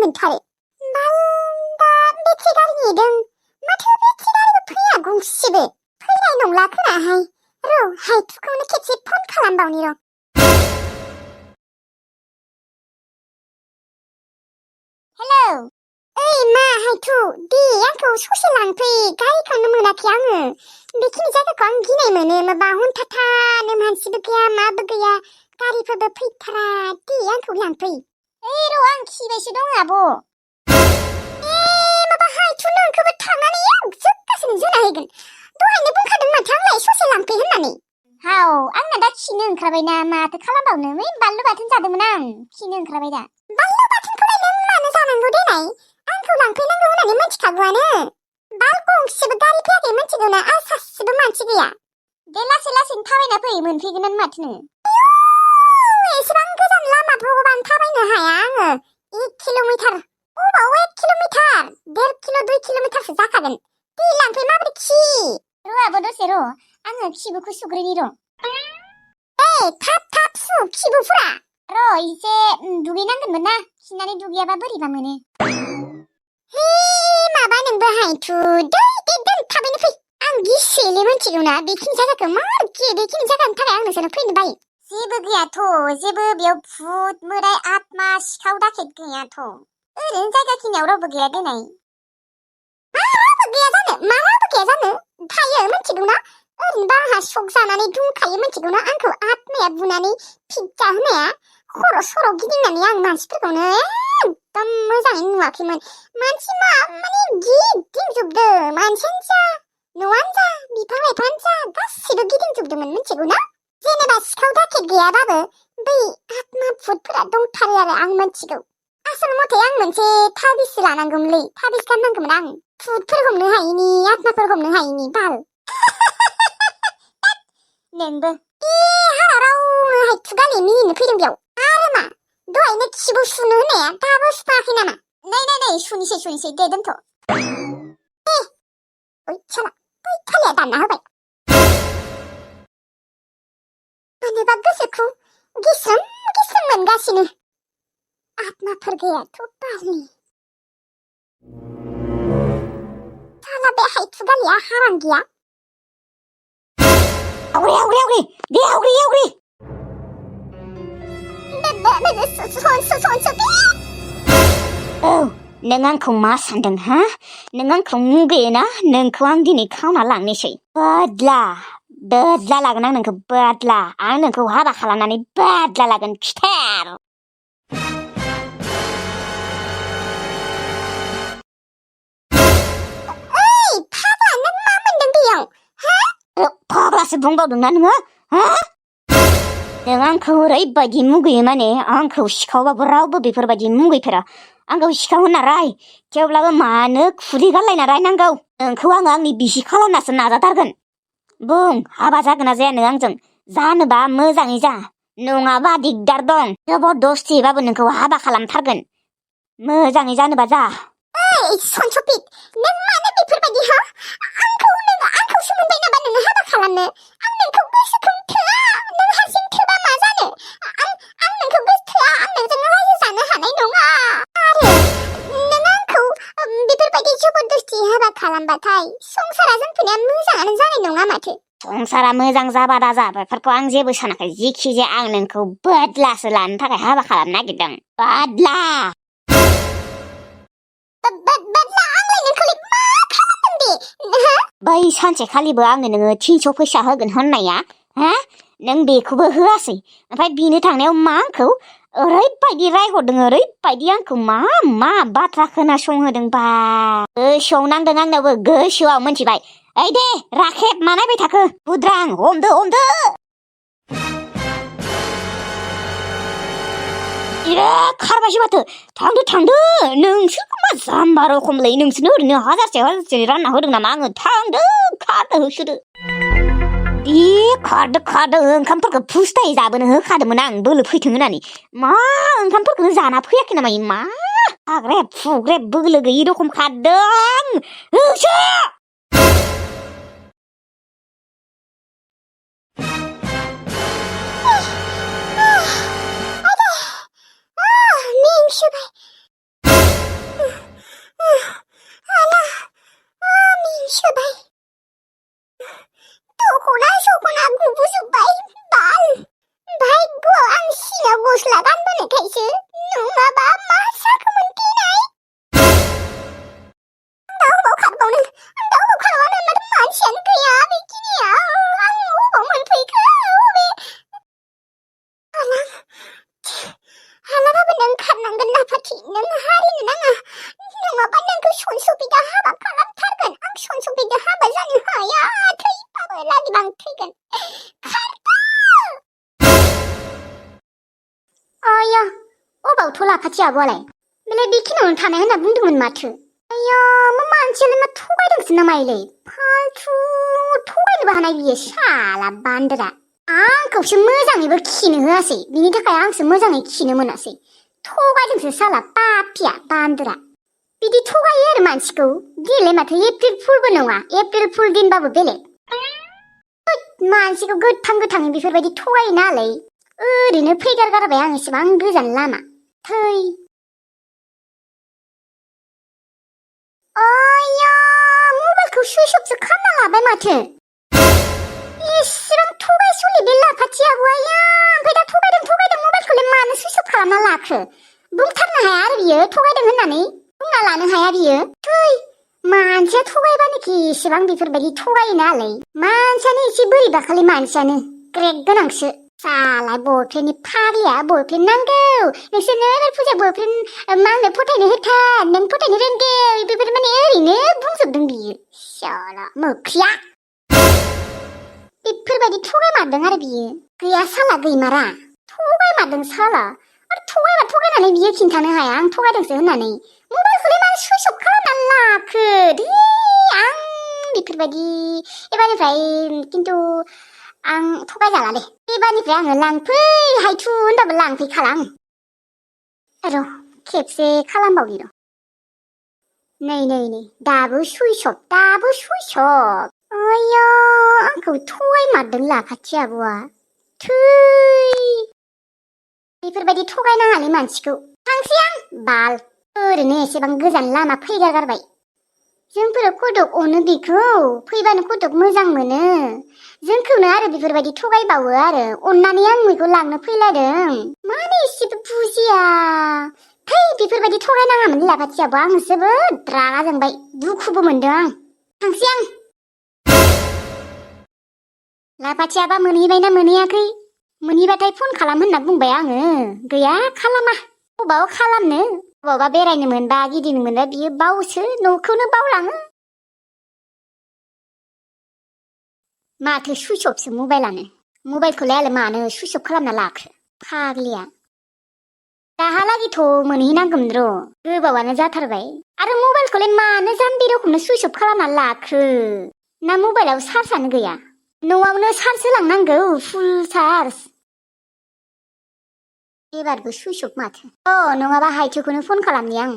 मोनथारो बालदा बेट्रि गारि नेदों माथो बेट्रि गारिबो फैया गंसेबो फैनाय नंला खोनाहाय र' हायथुखौनो खेबसे फन खालामबावनि र' हेलौ ओइ मा हायथु दे आंखौ ससे लांफै गारिखौनो मोनाखै आङो बेखिनि जायगाखौ आं गिनाय मोनो माबा हन्थाथानो मानसिबो गैया माबो गैया गारिफोरबो फैथारा दे आंखौ लांफै ओइ र' आं खिबायसो दं आब' माबा हायथु नोंखौबो थांनानै जोबगासिनो जोना हैगोन दहायनो बुंखादों माथो आंलाय ससे लांफै होननानै हाव आंना दा खिनो ओंखारबायना माथो खालामबावनो बै बानलु बाथोन जादोंमोन आं खिनो ओंखारबाय दा बानलु बाथोनखौलाय नों मानो जानांगौ देनाय आंखौ लांफैनांगौ होननानै मिथिखागौआनो बाल गंसेबो गारि फैयाखै मिथिगौना आर सासेबो मानसि गैया दे लासै लासैनो थाबायना फै मोनफैगोनानो माथोनो एसेबां गोजान लामा भगबान थाबायनो हाया आङो 1 किल'मिटार अबाव 1 किल'मिटार 1.5 किल' 2 किल'मिटारसो जाखागोन दे लांफै माबोरै खि र' आब' दसे र' आङो खिबुखौ सुग्रोनि र' थाब थाब सु खिबुफोरा र' एसे दुगैनांगोनमोन ना खिनानै दुगैयाबा बोरैबा मोनो हे माबा नोंबो हायथु दै थाबैनो फै आं गिसोयोलै मिथिगौना बेखिनि जायगाखौ मारखि बेखिनि जायगानि थाखाय आं नोंसोरनाव फैनो बायो जेबो गैयाथ' जेबो बेयाव भुत मोदाय आत्मा सिखाव दाखेत गैयाथ' ओरैनो जायगाखिनियाव रावबो गैया देनाय मा रावबो गैया जानो थायो मिथिगौना ओरैनोबा आंहा सक जानानै दंखायो मिथिगौना आंखौ आत्माया बुनानै फिज्जा होनाया खर' सर' गिदिंनानै आं मानसिफोरखौनो एकदम मोजाङै नुवाखैमोन मानसि माने गिदिंजोबदों मानसियानो जा न'आनो जा बिफां लाइफाङानो जा गासिबो गिदिंजोबदोंमोन मिथिगौना जेनेबा सिखाव दाखेत गैयाबाबो बै आत्मा भुतफोरा दंथारो आरो आं मिथिगौ आसल मथे आं मोनसे थाबिस लानांगौमोनलै थाबिस गाननांगौमोन आं भुतफोर हमनो हायिनि आत्माफोर हमनो हायिनि बाल नोंबो हारावनो हायथुगाले मिनिनो फैदों बेयाव आरो मा दहायनो खिबु सुनो होननाया दाबो सुफायाखै नामा नै सुनिसै दे दोनथ' ओइ साला बै थालिया दानना होबाय मानोबा गोसोखौ गिस्रोम मोनगासिनो आत्माफोर गैयाथ' बालनि साला बे हायथुगालिया हारां गैया आवरे दे आवरे औ नों आंखौ मा सानदों हा नों आंखौ मुगैयोना नोंखौ आं दिनै खावना लांनोसै बदला लागोन आं नोंखौ बदला आं नोंखौ हाबा खालामनानै बदला लागोन खिथेर फाग्लासो बुंबावदोंना नोङो हा नों आंखौ ओरैबायदि मुगैयो माने आंखौ सिखावबाबो रावबो बेफोरबायदि मुगैफेरा आंखौ सिखाव होनना राय थेवब्लाबो मानो खुदै गारलायना रायनांगौ नोंखौ आङो आंनि बिसि खालामनासो नाजाथारगोन बुं हाबा जागोन ना जाया नों आंजों जानोबा मोजाङै जा नङाबा दिगदार दं जबरदस्तिबाबो नोंखौ हाबा खालामथारगोन मोजाङै जानोबा जा सनसफित नों मानो बेफोरबायदि हा आंखौसो मोनबाय नामा नोङो हाबा खालामनो आं नोंखौ गोसोखौनो थोआ नों हारसिं थोबा मा जानो आं नोंखौ गोसो थोआ आं नोंजों रायजो जानो हानाय नङा आरो नों आंखौ बेफोरबायदि जबरदस्ति हाबा खालामबाथाय संसारा जोंफोरनिया मोजाङानो जानाय नङा माथो संसारा मोजां जाबा दा जा बेफोरखौ आं जेबो सानाखै जिखि जाया आं नोंखौ बदलासो लानो थाखाय हाबा खालामनो नागिरदों बदला बै सानसेखालिबो आंनो नोङो 300 फैसा होगोन होननाया हा नों बेखौबो होआसै ओमफ्राय बिनो थांनायाव मा आंखौ ओरैबायदि रायहरदों ओरैबायदि आंखौ मा बाथ्रा खोनासंहोदोंबा गोसोआव नांदों आंनावबो गोसोआव मिथिबाय ओइ दे राखेब मा नायबाय थाखो बुद्रां हमदो खारबायसो माथो थांदो नोंसो मा जाम्बा रखमलै नोंसोरनो ओरैनो हाजारसे रानना होदों नामा आङो थांदो खारदो होसोदो खारदो ओंखामफोरखौ फुस्थायै जाबोनो होखादोंमोन आं बोलो फैथों होननानै मा ओंखामफोरखौनो जाना फैयाखै नामा मा हाग्रेब फुग्रेब बोलो गैयि रखम खारदों होसो गथ' लाफाथि आब'आलाय बेलाय बेखिनियावनो थानाय होनना बुंदोंमोन माथो आया मा मानसियालाय मा थगायदोंसो नामायोलै फालथु थगायनोबो हानाय बियो साला बान्दोरा आंखौसो मोजाङैबो खिनो होआसै बिनि थाखाय आंसो मोजाङै खिनो मोनासै थगायदोंसो साला पापिया बान्दोरा बिदि थगायो आरो मानसिखौ दिनैलाय माथो एप्रिल फुलबो नङा एप्रिल फुल दिनबाबो बेलेग मानसिखौ गोथाङै बेफोरबायदि थगायो नालाय ओरैनो फैगारगारबाय आं एसेबां गोजान लामा थै आया मबाइलखौ सुइच अफसो खालामना लाबाय माथो इसिबां थगायसुलि बे लाफाथि आब'आया ओमफ्राय दा थगायदों मबाइलखौलाय मानो सुइच अफ खालामना लाखो बुंथारनो हाया आरो बियो थगायदों होननानै बुंना लानो हाया बियो थै मानसिया थगायबानोखि इसेबां बेफोरबायदि थगायो नालाय मानसियानो एसे बोरैबाखालि मानसियानो ग्रेग गोनांसो साला बयफ्रेन्डनि फाग्लिया बयफ्रेन्ड नांगौ नोंसोरनो फुजा बयफ्रेन्ड मा होनो फोथायनो होथार नों फोथायनो रोंगौ बेफोर माने ओरैनो बुंजोबदों बियो साला मोख्रिया बेफोरबायदि थगायमारदों आरो बियो गैया साला गैमारा थगायमारदों साला आरो थगायनानै बियो खिन्थानो हाया आं थगायदोंसो होननानै मबाइलखौलाय मानो सुइच अफ खालामनानै लाखो दे आं बेफोरबायदि एबारनिफ्राय खिन्थु आं थगायजालालै एबारनिफ्राय आङो लांफै हायथु होनबाबो लांफैखाला आं र' खेबसे खालामबावनि र' नै दाबो सुइच अफ आया आंखौ थगायमारदों लाफाथि आब'आ थै बेफोरबायदि थगायनाङालै मानसिखौ थांसै आं बाल ओरैनो एसेबां गोजान लामा फैगारगारबाय जोंफोरो खदक अनो बेखौ फैबानो खदक मोजां मोनो जोंखौनो आरो बेफोरबायदि थगायबावो आरो अननानै आं मैगं लांनो फैलायदों मानो एसेबो बुजिया थै बेफोरबायदि थगायनाङामोन लाफाथि आब'आ आं जोबोद रागा जोंबाय दुखुबो मोनदों आं थांसै आं लाफाथि आबा मोनहैबायना मोनहैयाखै मोनहैबाथाय फन खालाम होनना बुंबाय आङो गैया खालामा अबाव खालामनो अबावबा बेरायनो मोनबा गिदिंनो मोनबा बियो बावसो न'खौनो बावलाङो माथो सुइच अफसो मबाइलखौलाय आरो मानो सुइच अफ खालामना लाखो फाग्लिया दाहालागिथ' मोनहैनांगौमोन र' गोबावानो जाथारबाय आरो मबाइलखौलाय मानो जाम्बि रखमनो सुइच अफ खालामना लाखो ना मबाइलाव चार्जआनो गैया न'आवनो चार्ज होलांनांगौ फुल चार्ज एबारबो सुइच अफ माथो नङाबा हायथुखौनो फन खालामनि आं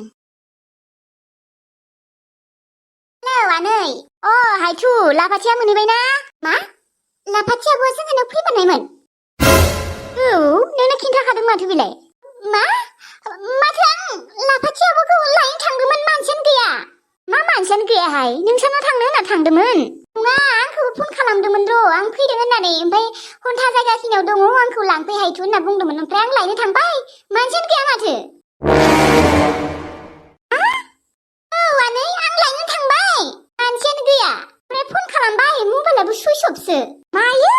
हेलौ आनै हायथु लाफाथिया मोनहैबायना मा लाफाथि आब'आ जोंहानाव फैबानायमोन नोंनो खिन्थाखादों माथो बेलाय मा माथो आं लाफाथि आब'खौ लायनो थांदोंमोन मानसियानो गैया मा मानसियानो गैयाहाय नोंसानाव थांनो होनना थांदोंमोन नङा आंखौबो फन खालामदोंमोन र' आं फैदों होननानै ओमफ्राय हन्था जायगाखिनियाव दङ आंखौ लांफै हायथु होनना बुंदोंमोन ओमफ्राय आं लायनो थांबाय मानसियानो गैया माथो आनै आं लायनो थांबाय मानसियानो गैया ओमफ्राय फन खालामबाय मबाइलाबो सुइच अफसो मायो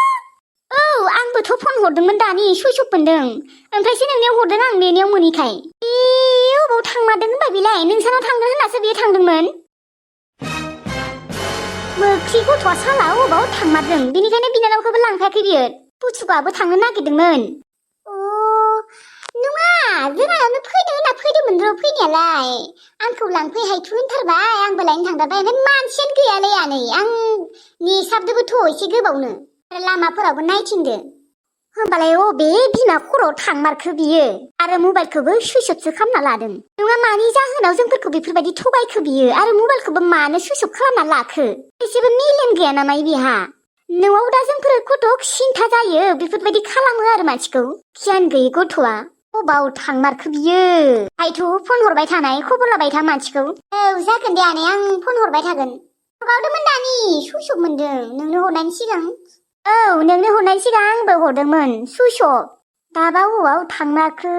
आंबोथ' फन हरदोंमोन दानि सुइच अफ मोनदों ओमफ्रायसो नोंनियाव हरदों आं नेनायाव मोनैखाय अबाव थांमारदों होनबा बेलाय नोंसानाव थांगोन होननासो बेयो थांदोंमोन मोख्रि गथ'आ साला अबाव थांमारदों बेनिखायनो बिनानावखौबो लांफायाखै बियो बुथुआबो थांनो नागिरदोंमोन नङा जोंहानो फैदों होनना फैदोंमोन र' फैनायालाय आंखौ लांफै हायथु होनथारबाय आंबो लायनो थांथारबाय ओमफ्राय मानसियानो गैयालै आनै आं नेसाबदोंबोथ' एसे गोबावनो लामाफोरावबो नायथिंदो होमबालाय अबे बिमा खर'आव थांमारखो बियो आरो मबाइलखौबो सुइच अफसो खालामना लादों नङा मानि जाहोनाव जोंफोरखौ बेफोरबायदि थगायखो बियो आरो मबाइलखौबो मानो सुइच अफ खालामना लाखो एसेबो मेलेम गैया नामा बिहा न'आव दा जोंफोर गथ' सिन्था जायो बेफोरबायदि खालामो आरो मानसिखौ गियान गैयै गथ'आ अबाव थांमारखो बियो हायथु फन हरबाय थानाय खबर लाबाय था मानसिखौ जागोन दे आनै आं फन हरबाय थागोन हरबावदोंमोन दानि सुइच अफ मोनदों नोंनो हरनायनि सिगां नोंनो हरनायनि सिगां आंबो हरदोंमोन सुइच अफ दाबा अबाव थांमारखो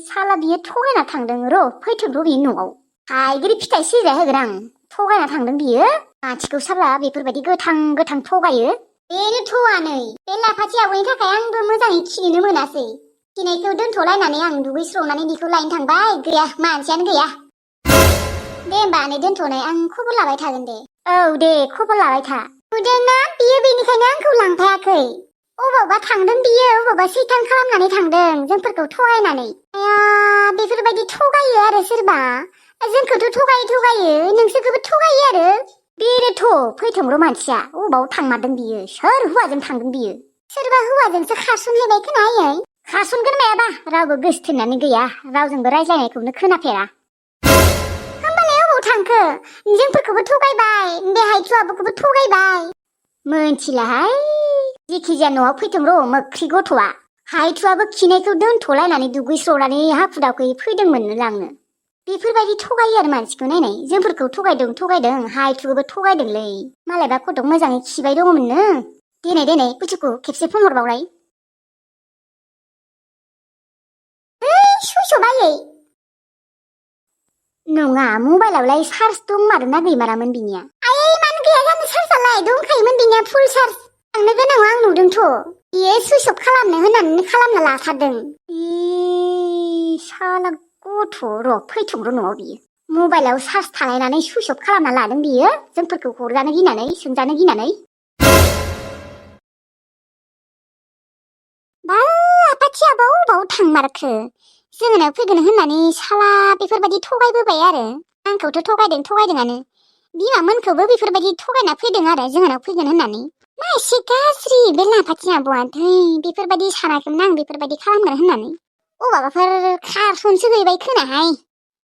साला बियो थगायना थांदों र' फैथों र' बियो न'आव थाइगिर फिथाइ सिजा होगोन आं थगायना थांदों बियो मानसिखौ साला बेफोरबायदि गोथां थगायो बेनोथ' आनै बे लाफाथि आब'नि थाखाय आंबो मोजाङै खिनोनो मोनासै खिनायखौ दोनथ'लायनानै आं दुगैस्र'नानै बिखौ लायनो थांबाय गैया मानसियानो गैया दे होमबा आनै दोनथ'नाय आं खबर लाबाय थागोन दे दे खबर लाबाय था नुदोंना बियो बेनिखायनो आंखौ लांफायाखै अबावबा थांदों बियो अबावबा सैथान खालामनानै थांदों जोंफोरखौ थगायनानै आया बेफोरबायदि थगायो आरो सोरबा जोंखौथ' थगायो नोंसोरखौबो थगायो आरो बेनोथ' फैथोंर' मानसिया अबाव थांमारदों बियो सोर हौवाजों थांदों बियो सोरबा हौवाजोंसो खारसनहैबाय खोनायो खारसनगोन मायाबा रावबो गोसथोनानै गैया रावजोंबो रायज्लायनायखौनो खोनाफेरा होमबालाय अबाव थांखो जोंफोरखौबो थगायबाय बे हायथुआबोखौबो थगायबाय मोनथिलाहाय जेखिजाया न'आव फैथों र' मोख्रि गथ'आ हायथुआबो खिनायखौ दोनथ'लायनानै दुगैस्र'नानै हाखु दाखुयै फैदोंमोन लांनो बेफोरबायदि थगायो आरो मानसिखौ नायनाय जोंफोरखौ थगायदों हायथुखौबो थगायदोंलै मालायबा खथ' मोजाङै खिबाय दङमोननो देनाय पुचुखौ खेबसे फन हरबावलाय सुइसबायै नङा मबाइलावलाय चार्ज दंमारोना गैमारामोन बिनिया आयै मानो गैया जानो चार्जआलाय दंखायोमोन बिनिया फुल चार्ज थांनो गोनाङाव आं नुदोंथ' बियो सुइस अफ खालामनो होननानै खालामना लाथारदों साला गथ' र' फैथों र' न'आव बियो मबाइलाव चार्ज थालायनानै सुइस अफ खालामना लादों बियो जोंफोरखौ हरजानो गिनानै सोंजानो गिनानै बा आफाथियाबो अबाव थांमारखो जोंनाव फैगोन होननानै साला बेफोरबायदि थगायबोबाय आरो आंखौथ' थगायदोंआनो बिमामोनखौबो बेफोरबायदि थगायना फैदों आरो जोंनाव फैगोन होननानै मा एसे गाज्रि बे लाफाथिया आब'आ धै बेफोरबायदि सानाखैमोन आं बेफोरबायदि खालामगोन होननानै अबावबाफोर खारसनसो गैबाय खोनाहाय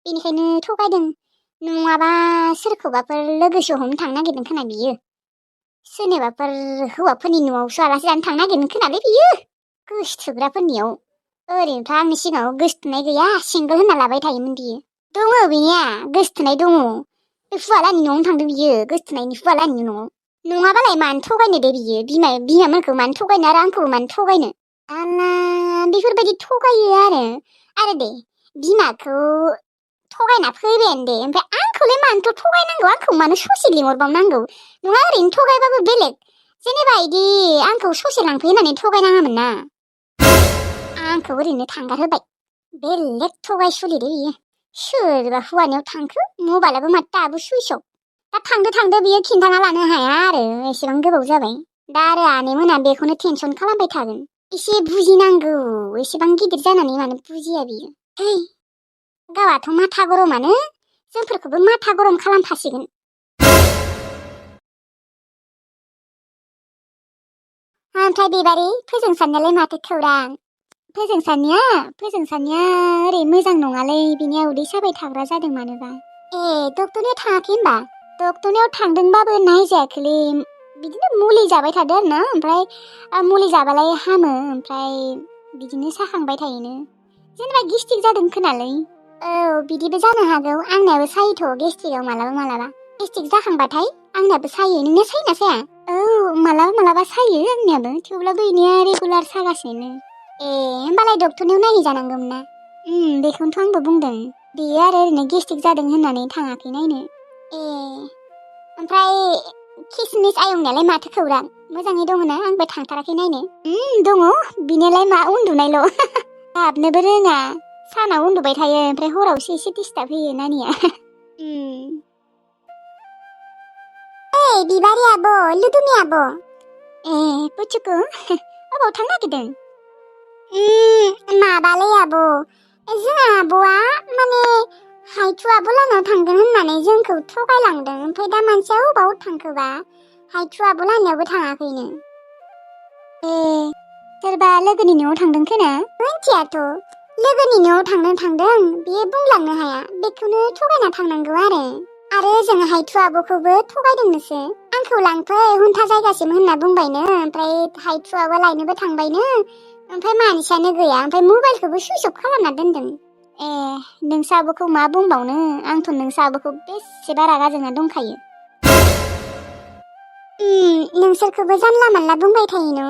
बेनिखायनो थगायदों नङाबा सोरखौबाफोर लोगोसो हमनो थांनो नागिरदों खोना बियो सोरनिबाफोर हौवाफोरनि न'आवसो आलासि जानो थांनो नागिरदों खोनालै बियो गोसथोग्राफोरनियाव ओरैनोथ' आंनि सिगाङाव गोसथोनाय गैया सिंगोल होनना लाबाय थायोमोन बियो दङ बिनिया गोसथोनाय दङ बे फुवालानि न'आवनो थांदों बियो गोसथोनायनि फुवालानि न'आव नङाबालाय मानो थगायनो दे बियो बिमामोनखौ मानो थगायनो आरो आंखौबो मानो थगायनो आला बेफोरबायदि थगायो आरो दे बिमाखौ थगायना फैबायानो दे ओमफ्राय आंखौलाय मानोथ' थगायनांगौ आंखौ मानो ससे लिंहरबावनांगौ नङा ओरैनो थगायबाबो बेलेग जेनेबा इदि आंखौ ससे लांफै होननानै थगायनाङामोन ना आंखौ ओरैनो थांगार होबाय बेलेग थगायसुलिलै बियो सोरबा हौवानियाव थांखो मबाइलाबो माथो दाबो सुइस अफ दा थांदो बियो खिन्थाना लानो हाया आरो एसेबां गोबाव जाबाय दा आरो आनैमोना बेखौनो टेनसन खालामबाय थागोन एसे बुजिनांगौ एसेबां गिदिर जानानै मानो बुजिया बियो है गावाथ' माथा गरमानो जोंफोरखौबो माथा गरम खालामफासिगोन ओमफ्राय बेबारि फोजोंसारनायालाय माथो खौरां फोजोंसारनिया ओरै मोजां नङालै बिनिया उदै साबाय थाग्रा जादों मानोबा डक्टरनियाव थाङाखै होनबा डक्टरनियाव थांदोंबाबो नायजायाखैलै बिदिनो मुलि जाबाय थादो आरो ना ओमफ्राय मुलि जाबालाय हामो ओमफ्राय बिदिनो साखांबाय थायोनो जेनेबा गेस्ट्रिक जादों खोनालै औ बिदिबो जानो हागौ आंनियाबो सायोथ' गेस्ट्रिकआव मालाबा गेस्ट्रिक जाखांबाथाय आंनियाबो सायो नोंनिया सायोना साया औ मालाबा सायो आंनियाबो थेवब्लाबो इनिया रेगुलार सागासिनो होमबालाय डक्टरनियाव नायहैजानांगौमोन ना बेखौनोथ' आंबो बुंदों बेयो आरो ओरैनो गेस्ट्रिक जादों होननानै थाङाखै नायनो ओमफ्राय किसमिस आयंनियालाय माथो खौरां मोजाङै दङ ना आंबो थांथाराखै नायनो दङ बिनियालाय मा उन्दुनायल' हाबनोबो रोङा सानाव उन्दुबाय थायो ओमफ्राय हरावसो एसे डिस्टार्ब होयो नानिया बिबारि आब' लुदुमि आब' पुचुकु अबाव थांनो नागिरदों माबालै आब' जोंहा आब'आ माने हायथु आब' लानाव थांगोन होननानै जोंखौ थगायलांदों ओमफ्राय दा मानसिया अबाव थांखोबा हायथु आब' लानायावबो थाङाखैनो सोरबा लोगोनि न'आव थांदों खोना मिन्थियाथ' लोगोनि न'आव थांदों बियो बुंलांनो हाया बेखौनो थगायना थांनांगौ आरो जों हायथु आब'खौबो थगायदोंनोसो आंखौ लांफै हुन्था जायगासिम होनना बुंबायनो ओमफ्राय हायथु आब'आ लायनोबो थांबायनो ओमफ्राय मानसियानो गैया ओमफ्राय मबाइलखौबो सुइच अफ खालामना दोनदों नोंसा आब'खौ मा बुंबावनो आंथ' नोंसा आब'खौ बेसेबा रागा जोंना दंखायो नोंसोरखौबो जानला मानला बुंबाय थायो न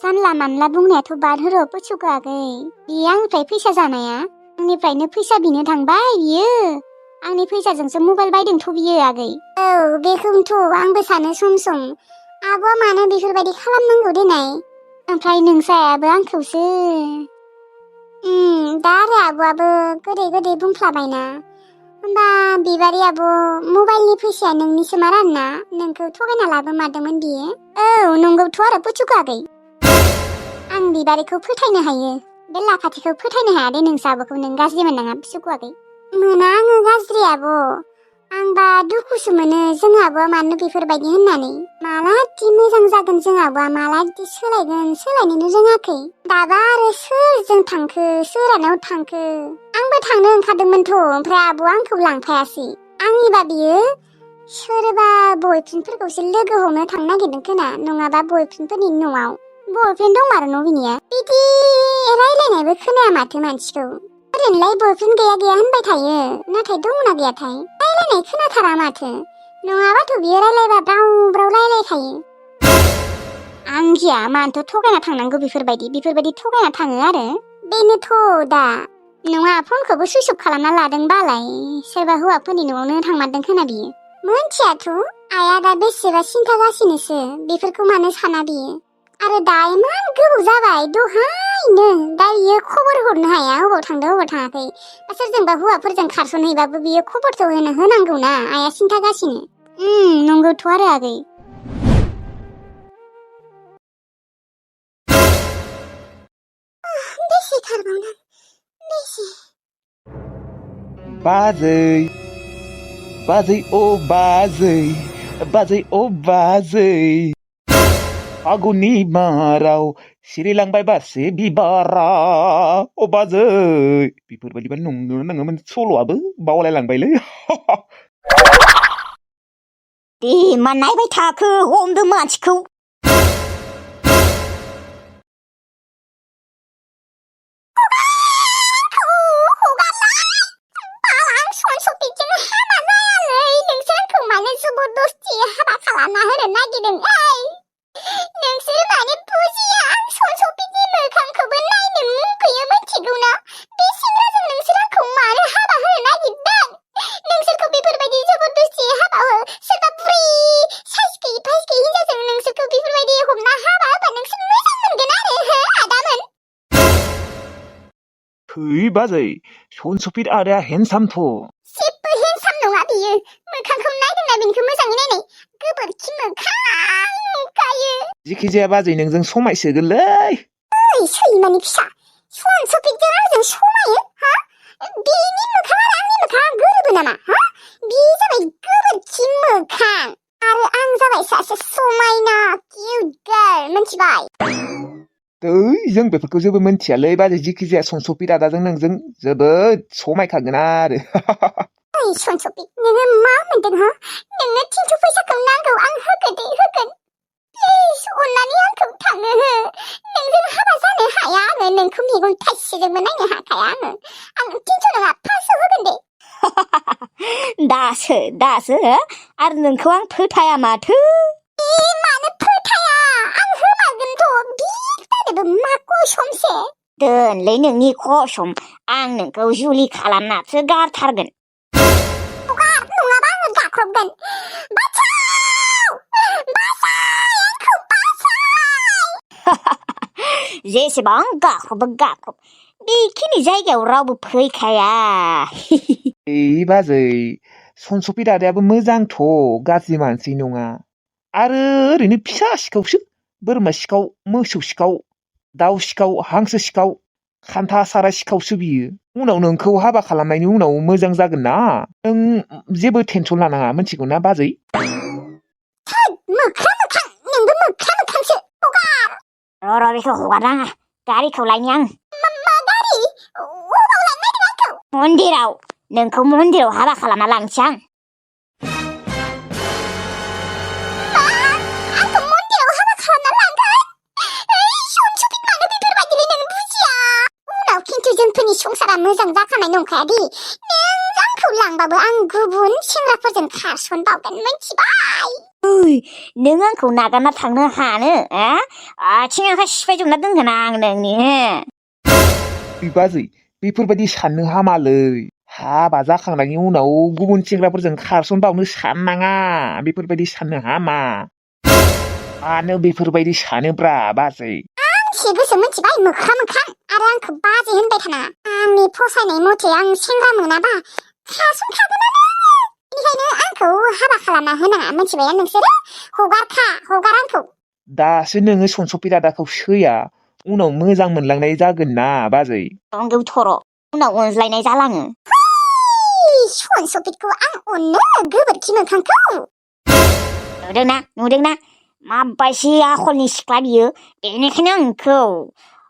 जानला मानला बुंनायाथ' बाद हो पुचुकु आगै बियो आंनिफ्राय फैसा जानाया आंनिफ्रायनो फैसा बिनो थांबाय बियो आंनि फैसाजोंसो मबाइल बायदोंथ' बियो आगै औ बेखौनोथ' आंबो सानो सम आब'आ मानो बेफोरबायदि खालामनांगौ देनाय ओमफ्राय नोंसायाबो आंखौसो दा आरो आब'आबो गोदै बुंफ्लाबायना होमबा बिबारि आब' मबाइलनि फैसाया नोंनिसो मार आरोना नोंखौ थगायना लाबोमारदोंमोन बियो औ नंगौथ' आरो पुचुकु आगै आंनि बारिखौ फोथायनो हायो बे लाफाथिखौ फोथायनो हाया दे नोंसा आब'खौ नों गाज्रि मोननाङा सुखुवाखै मोना आङो गाज्रि आब' आंबा दुखुसो मोनो जों आब'आ मानो बेफोरबायदि होननानै मालादि मोजां जागोन जों आब'आ मालादि सोलायगोन सोलायनोनो रोङाखै दाबा आरो सोरजों थांखो सोरानाव थांखो आंबो थांनो ओंखारदोंमोनथ' ओमफ्राय आब'आ आंखौ लांफायासै आंनिबा बियो सोरबा बयफ्रेन्डफोरखौसो लोगो हमनो थांनो नागिरदों खोना नङाबा बयफ्रेन्डफोरनि न'आव बयफ्रेन्ड दंमारो न' बिनिया बिदि रायलायनायबो खोनाया माथो मानसिखौ ओरैनोलाय बयफ्रेन्ड गैया गैया होनबाय थायो नाथाय दंना गैयाथाय रायलायनाय खोनाथारा माथो नङाबाथ' बियो रायलायबा ब्राव ब्राव रायलायखायो आं गिया मानोथ' थगायना थांनांगौ बेफोरबायदि थगायना थाङो आरो बेनोथ' दा नङा फनखौबो सुइस अफ खालामना लादोंबालाय सोरबा हौवाफोरनि न'आवनो थांमारदों खोना बियो मोनथियाथ' आइया दा बेसेबा सिन्था जासिनोसो बेफोरखौ मानो साना बियो आरो दा इमान गोबाव जाबाय दहायनो दा बियो खबर हरनो हाया अबाव थांदों अबाव थाङाखै सोरजोंबा हौवाफोरजों खारस'नहैबाबो बियो खबरथ' होनांगौना आइया सिन्था जासिनो नंगौथ' आरो आगै बेसे खारबावनां बेसे बाजै ओ बाजै फागुननि बाराव सिरिलांबाय बारसे बिबारा अ बाजै बेफोरबायदिबा नोङो सल'आबो बावलायलांबायलै दे मा नायबाय थाखो हमदो मानसिखौ है बाजै सनसफिर आदाया हेन्डसामथ' जेबो हेन्डसाम नङा बियो मोखांखौ नायदोंना बिनिखौ मोजाङै नायनाय गोबोरखि मोखां नुखायो जिखि जाया बाजै नोंजों समायसोगोनलै ओइ सैमानि फिसा सनसफिरजों आंजों समायो हा बिनि मोखां आरो आंनि मोखाङा गोरोबो नामा हा बि जाबाय गोबोरखि मोखां आरो आं जाबाय सासे समायना किउट गार्ल मिन्थिबाय जों बेफोरखौ जेबो मिन्थियालै बाजै जिखि जाया सनसफिर आदाजों नोंजों जोबोद समायखागोन आरो ओइ सनसफिर नोङो मा मोनदों हा नोंनो थिनस' फैसाखौ नांगौ आं होगोन दे होगोन प्लिज अननानै आंखौ थांनो हो नोंजों हाबा जानो हाया आङो नोंखौ मेगन थाइसेजोंबो नायनो हाखाया आं 300 नङा 500 होगोन दे दासो आरो नोंखौ आं फोथाया माथो मानो फोथाया आं होमारगोनथ' बिदानोबो मा कसमसे दोनलै नोंनि कसम आं नोंखौ जुलि खालामनासो गारथारगोन नङाबा आङो गाख्रबगोन बासाय आंखौ बासाय जेसेबां गाख्रब बेखिनि जायगायाव रावबो फैखाया ओइ बाजै सनसफिर आदायाबो मोजांथ' गाज्रि मानसि नङा आरो ओरैनो फिसा सिखावसो बोरमा सिखाव मोसौ सिखाव दाउ सिखाव हांसो सिखाव खान्था साराय सिखावसो बियो उनाव नोंखौ हाबा खालामनायनि उनाव मोजां जागोन ना नों जेबो टेनसन लानाङा मिथिगौ ना बाजै मोख्रा मोखां नोंबो मोख्रा मोखांसो र' बेखौ हगारनाङा गारिखौ लायनि आं मा गारि अबाव लांनो नागिरदों आंखौ मन्दिराव नोंखौ मन्दिराव हाबा खालामना लांसै आं आंखौ मन्दिराव हाबा खालामना लांगोन सनसफिर मानो बेफोरबायदि नों बुजिया उनाव खिन्थु जोंफोरनि संसारा मोजां जाखानाय नंखाया दि नों आंखौ लांबाबो आं गुबुन सेंग्राफोरजों खारसनबावगोन मिन्थिबाय ओइ नों आंखौ नागारना थांनो हानो आथिं आखाइ सिफायजोबना दोनगोन आं नोंनि बाजै बेफोरबायदि साननो हामालै हाबा जाखांनायनि उनाव गुबुन सेंग्राफोरजों खारसनबावनो साननाङा बेफोरबायदि साननो हामा मानो बेफोरबायदि सानोब्रा बाजै आंसो गोसो मिथिबाय मोख्रा मोखां आरो आंखौ बाजै होनबाय थानाङा आंनि फसायनाय मथे आं सेंग्रा मोनाबा खारसनखागोनानो बेनिखायनो आंखौ हाबा खालामना होनाङा मिथिबाय नोंसोरो हगार आंखौ दासो नोङो सनसफिर आदाखौ सैया उनाव मोजां मोनलांनाय जागोन ना बाजै दंगौ थर' उनाव अनज्लायनाय जालाङो सनसबितखौ आं अननो गोबोरखि मोखांखौ नुदोंना माबायदि आखलनि सिख्ला बियो बेनिखायनो आंखौ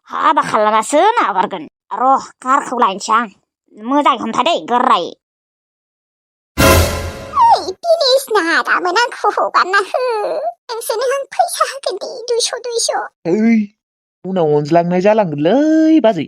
हाबा खालामासो नागारगोन र' कारखौ लायनोसै आं मोजाङै हमथादै गोरायै प्लिज ना गाबोन आंखौ हगारना हो नोंसोरनो आं फैसा होगोन दे 200 ओइ उनाव अनज्लांनाय जालांगोनलै बाजै